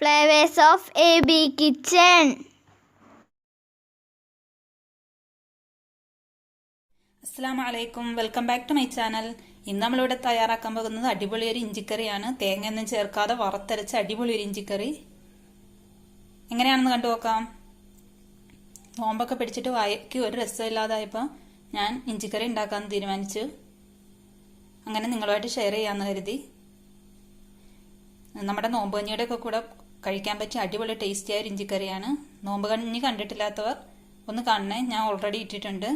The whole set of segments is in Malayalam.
Flavors of AB Kitchen. Assalamualaikum, welcome back to my channel. ഇന്ന് നമ്മളിവിടെ തയ്യാറാക്കാൻ പോകുന്നത് അടിപൊളി ഒരു ഇഞ്ചിക്കറിയാണ്. തേങ്ങയൊന്നും ചേർക്കാതെ വറുത്തരച്ച അടിപൊളി ഒരു ഇഞ്ചിക്കറി. എങ്ങനെയാണെന്ന് കണ്ടു നോക്കാം. നോമ്പൊക്കെ പിടിച്ചിട്ട് വായയ്ക്ക് ഒരു രസമില്ലാതായപ്പോൾ ഞാൻ ഇഞ്ചിക്കറി ഉണ്ടാക്കാൻ തീരുമാനിച്ചു. അങ്ങനെ നിങ്ങളുമായിട്ട് ഷെയർ ചെയ്യാമെന്ന് കരുതി. നമ്മുടെ നോമ്പ് കഞ്ഞിയുടെ ഒക്കെ കൂടെ കഴിക്കാൻ പറ്റിയ അടിപൊളി ടേസ്റ്റിയായ ഒരു ഇഞ്ചിക്കറിയാണ്. നോമ്പ് കഞ്ഞി കണ്ടിട്ടില്ലാത്തവർ ഒന്ന് കാണണേ, ഞാൻ ഓൾറെഡി ഇട്ടിട്ടുണ്ട്.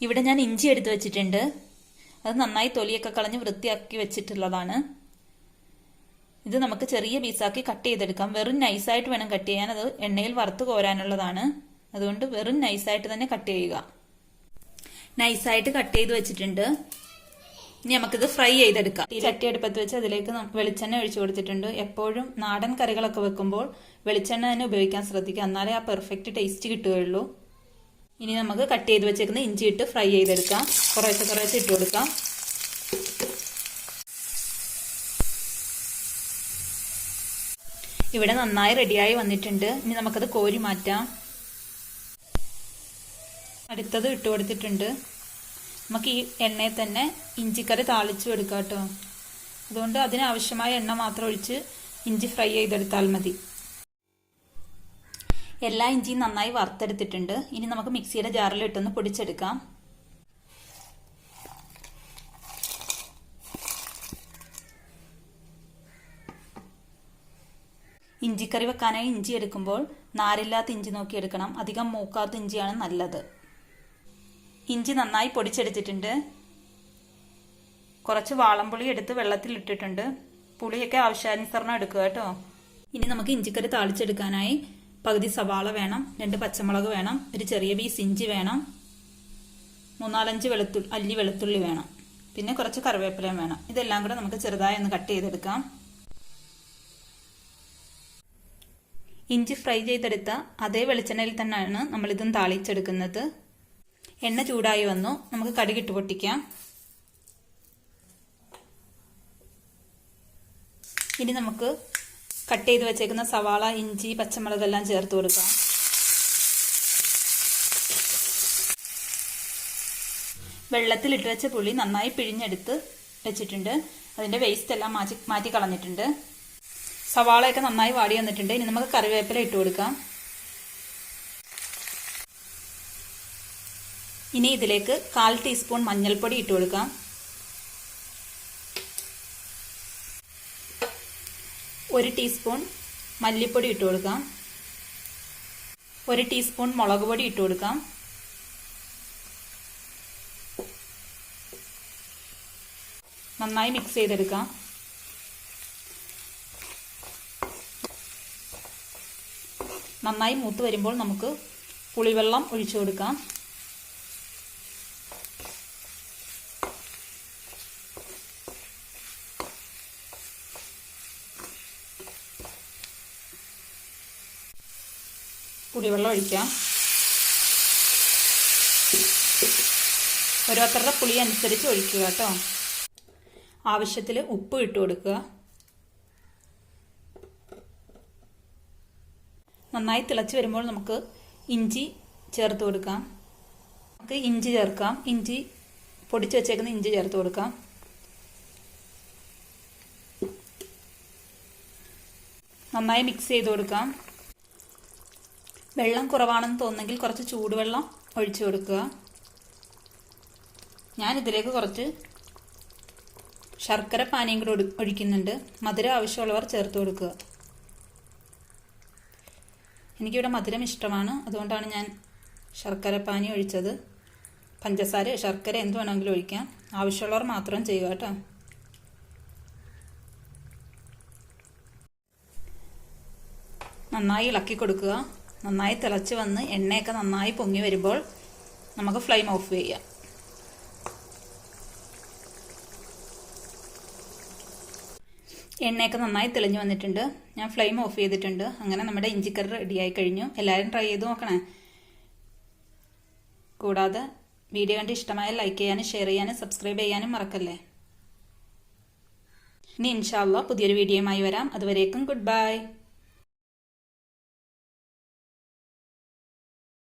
ഇവിടെ ഞാൻ ഇഞ്ചി എടുത്ത് വെച്ചിട്ടുണ്ട്. അത് നന്നായി തൊലിയൊക്കെ കളഞ്ഞ് വൃത്തിയാക്കി വെച്ചിട്ടുള്ളതാണ്. ഇത് നമുക്ക് ചെറിയ പീസാക്കി കട്ട് ചെയ്തെടുക്കാം. വെറും നൈസായിട്ട് വേണം കട്ട് ചെയ്യാൻ. അത് എണ്ണയിൽ വറുത്ത് കോരാനുള്ളതാണ്. അതുകൊണ്ട് വെറും നൈസായിട്ട് തന്നെ കട്ട് ചെയ്യുക. നൈസായിട്ട് കട്ട് ചെയ്ത് വെച്ചിട്ടുണ്ട്. ഇനി നമുക്കിത് ഫ്രൈ ചെയ്തെടുക്കാം. ചട്ടി അടുപ്പത്ത് വെച്ച് അതിലേക്ക് വെളിച്ചെണ്ണ ഒഴിച്ചു കൊടുത്തിട്ടുണ്ട്. എപ്പോഴും നാടൻ കറികളൊക്കെ വെക്കുമ്പോൾ വെളിച്ചെണ്ണ തന്നെ ഉപയോഗിക്കാൻ ശ്രദ്ധിക്കുക, എന്നാലേ ആ പെർഫെക്റ്റ് ടേസ്റ്റ് കിട്ടുകയുള്ളൂ. ഇനി നമുക്ക് കട്ട് ചെയ്ത് വെച്ചേക്കുന്ന ഇഞ്ചി ഇട്ട് ഫ്രൈ ചെയ്തെടുക്കാം. കുറേശ്ശെ ഇട്ട് കൊടുക്കാം. ഇവിടെ നന്നായി റെഡിയായി വന്നിട്ടുണ്ട്. ഇനി നമുക്കത് കോരി മാറ്റാം. അടുത്തത് ഇട്ട് കൊടുത്തിട്ടുണ്ട്. നമുക്ക് ഈ എണ്ണയിൽ തന്നെ ഇഞ്ചിക്കറി താളിച്ചു എടുക്കാം കേട്ടോ. അതുകൊണ്ട് അതിനാവശ്യമായ എണ്ണ മാത്രം ഒഴിച്ച് ഇഞ്ചി ഫ്രൈ ചെയ്തെടുത്താൽ മതി. എല്ലാ ഇഞ്ചിയും നന്നായി വറുത്തെടുത്തിട്ടുണ്ട്. ഇനി നമുക്ക് മിക്സിയുടെ ജാറിൽ ഇട്ടൊന്ന് പൊടിച്ചെടുക്കാം. ഇഞ്ചിക്കറി വെക്കാനായി ഇഞ്ചി എടുക്കുമ്പോൾ നാരില്ലാത്ത ഇഞ്ചി നോക്കി എടുക്കണം. അധികം മൂക്കാത്ത ഇഞ്ചിയാണ് നല്ലത്. ഇഞ്ചി നന്നായി പൊടിച്ചെടുത്തിട്ടുണ്ട്. കുറച്ച് വാളംപുളി എടുത്ത് വെള്ളത്തിൽ ഇട്ടിട്ടുണ്ട്. പുളിയൊക്കെ ആവശ്യാനുസരണം എടുക്കുക കേട്ടോ. ഇനി നമുക്ക് ഇഞ്ചിക്കറി താളിച്ചെടുക്കാനായി പകുതി സവാള വേണം, 2 പച്ചമുളക് വേണം, ഒരു ചെറിയ പീസ് ഇഞ്ചി വേണം, 3-4 അല്ലി വെളുത്തുള്ളി വേണം, പിന്നെ കുറച്ച് കറിവേപ്പിലയും വേണം. ഇതെല്ലാം കൂടെ നമുക്ക് ചെറുതായി ഒന്ന് കട്ട് ചെയ്തെടുക്കാം. ഇഞ്ചി ഫ്രൈ ചെയ്തെടുത്ത അതേ വെളിച്ചെണ്ണയിൽ തന്നെയാണ് നമ്മളിതും താളിച്ചെടുക്കുന്നത്. എണ്ണ ചൂടായി വന്നു. നമുക്ക് കടുകിട്ട് പൊട്ടിക്കാം. ഇനി നമുക്ക് കട്ട് ചെയ്ത് വെച്ചേക്കുന്ന സവാള, ഇഞ്ചി, പച്ചമുളക് എല്ലാം ചേർത്ത് കൊടുക്കാം. വെള്ളത്തിലിട്ട് വെച്ച പുളി നന്നായി പിഴിഞ്ഞെടുത്ത് വെച്ചിട്ടുണ്ട്. അതിൻ്റെ വേസ്റ്റ് എല്ലാം മാറ്റി കളഞ്ഞിട്ടുണ്ട്. സവാളയൊക്കെ നന്നായി വാടി വന്നിട്ടുണ്ട്. ഇനി നമുക്ക് കറിവേപ്പില ഇട്ട് കൊടുക്കാം. ഇനി ഇതിലേക്ക് 1/4 ടീസ്പൂൺ മഞ്ഞൾപ്പൊടി ഇട്ട് കൊടുക്കാം. 1 ടീസ്പൂൺ മല്ലിപ്പൊടി ഇട്ട് കൊടുക്കാം. 1 ടീസ്പൂൺ മുളക് പൊടി ഇട്ട് കൊടുക്കാം. നന്നായി മിക്സ് ചെയ്തെടുക്കാം. നന്നായി മൂത്ത് വരുമ്പോൾ നമുക്ക് പുളിവെള്ളം ഒഴിച്ചു കൊടുക്കാം. പുളിവെള്ളം ഒഴിക്കാം. ഓരോരുത്തരുടെ പുളി അനുസരിച്ച് ഒഴിക്കുക കേട്ടോ. ആവശ്യത്തിൽ ഉപ്പ് ഇട്ട് കൊടുക്കുക. നന്നായി തിളച്ച് വരുമ്പോൾ നമുക്ക് ഇഞ്ചി ചേർത്ത് കൊടുക്കാം. നമുക്ക് ഇഞ്ചി ചേർക്കാം. ഇഞ്ചി പൊടിച്ച് വെച്ചേക്കുന്ന ഇഞ്ചി ചേർത്ത് കൊടുക്കാം. നന്നായി മിക്സ് ചെയ്ത് കൊടുക്കാം. വെള്ളം കുറവാണെന്ന് തോന്നുന്നെങ്കിൽ കുറച്ച് ചൂടുവെള്ളം ഒഴിച്ചു കൊടുക്കുക. ഞാൻ ഇതിലേക്ക് കുറച്ച് ശർക്കര പാനിയും കൂടെ ഒഴിക്കുന്നുണ്ട്. മധുരം ആവശ്യമുള്ളവർ ചേർത്ത് കൊടുക്കുക. എനിക്കിവിടെ മധുരം ഇഷ്ടമാണ്, അതുകൊണ്ടാണ് ഞാൻ ശർക്കര പാനി ഒഴിച്ചത്. പഞ്ചസാര, ശർക്കര എന്ത് വേണമെങ്കിലും ഒഴിക്കാം. ആവശ്യമുള്ളവർ മാത്രം ചെയ്യുക കേട്ടോ. നന്നായി ഇളക്കി കൊടുക്കുക. നന്നായി തിളച്ച് വന്ന് എണ്ണയൊക്കെ നന്നായി പൊങ്ങി വരുമ്പോൾ നമുക്ക് ഫ്ലെയിം ഓഫ് ചെയ്യാം. എണ്ണയൊക്കെ നന്നായി തെളിഞ്ഞു വന്നിട്ടുണ്ട്. ഞാൻ ഫ്ലെയിം ഓഫ് ചെയ്തിട്ടുണ്ട്. അങ്ങനെ നമ്മുടെ ഇഞ്ചിക്കറി റെഡിയായി കഴിഞ്ഞു. എല്ലാവരും ട്രൈ ചെയ്ത് നോക്കണേ. കൂടാതെ വീഡിയോ കണ്ട് ഇഷ്ടമായ ലൈക്ക് ചെയ്യാനും ഷെയർ ചെയ്യാനും സബ്സ്ക്രൈബ് ചെയ്യാനും മറക്കല്ലേ. ഇനി ഇൻഷാ അല്ലാ പുതിയൊരു വീഡിയോയുമായി വരാം. അതുവരേക്കും ഗുഡ് ബൈ.